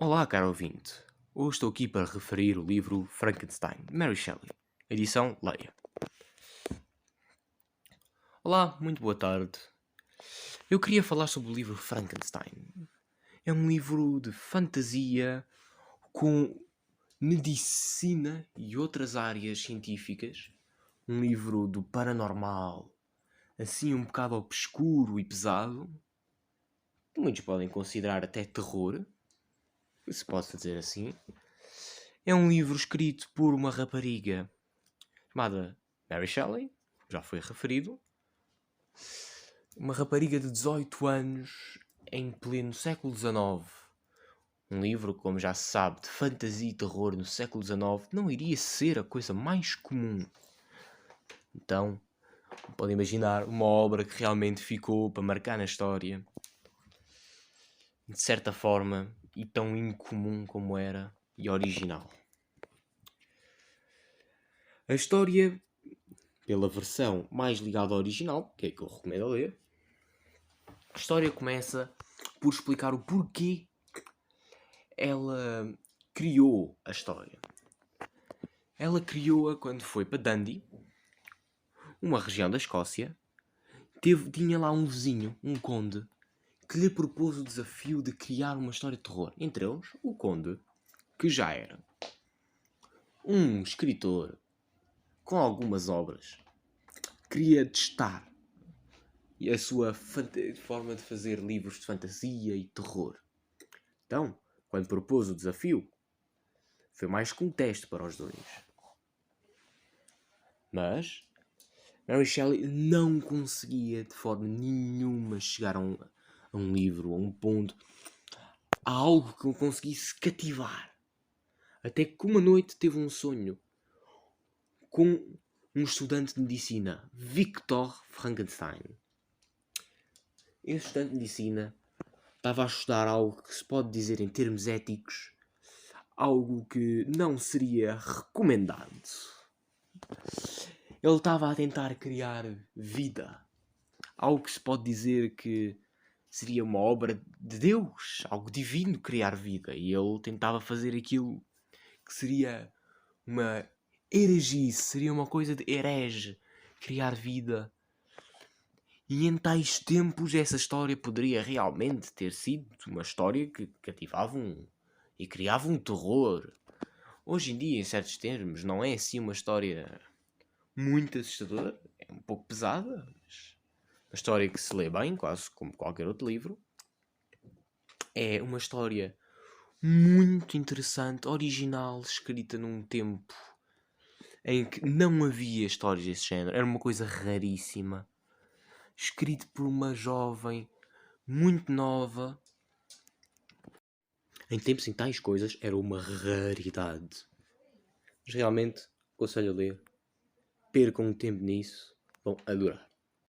Olá, caro ouvinte. Hoje estou aqui para referir o livro Frankenstein, de Mary Shelley, edição Leia. Olá, muito boa tarde. Eu queria falar sobre o livro Frankenstein. É um livro de fantasia com medicina e outras áreas científicas. Um livro do paranormal, assim um bocado obscuro e pesado. Muitos podem considerar até terror, se posso dizer assim. É um livro escrito por uma rapariga chamada Mary Shelley, já foi referido. Uma rapariga de 18 anos em pleno século XIX. Um livro, como já se sabe, de fantasia e terror no século XIX não iria ser a coisa mais comum. Então, podem imaginar uma obra que realmente ficou para marcar na história. De certa forma, e tão incomum como era, e original. A história, pela versão mais ligada ao original, que é que eu recomendo a ler, a história começa por explicar o porquê ela criou a história. Ela criou-a quando foi para Dundee, uma região da Escócia. Tinha lá um vizinho, um conde, que lhe propôs o desafio de criar uma história de terror. Entre eles, o conde, que já era um escritor com algumas obras, queria testar a sua forma de fazer livros de fantasia e terror. Então, quando propôs o desafio, foi mais que um teste para os dois. Mas Mary Shelley não conseguia de forma nenhuma chegar a um livro, a um ponto, a algo que o conseguisse cativar. Até que uma noite teve um sonho com um estudante de medicina, Victor Frankenstein. Esse estudante de medicina estava a estudar algo que se pode dizer em termos éticos, algo que não seria recomendado. Ele estava a tentar criar vida. Algo que se pode dizer que seria uma obra de Deus, algo divino, criar vida. E ele tentava fazer aquilo que seria uma heresia, seria uma coisa de herege, criar vida. E em tais tempos essa história poderia realmente ter sido uma história que cativava e criava um terror. Hoje em dia, em certos termos, não é assim uma história muito assustadora, é um pouco pesada, mas uma história que se lê bem, quase como qualquer outro livro. É uma história muito interessante, original, escrita num tempo em que não havia histórias desse género. Era uma coisa raríssima. Escrito por uma jovem muito nova. Em tempos em tais coisas era uma raridade. Mas realmente, aconselho a ler. Percam um tempo nisso. Vão adorar.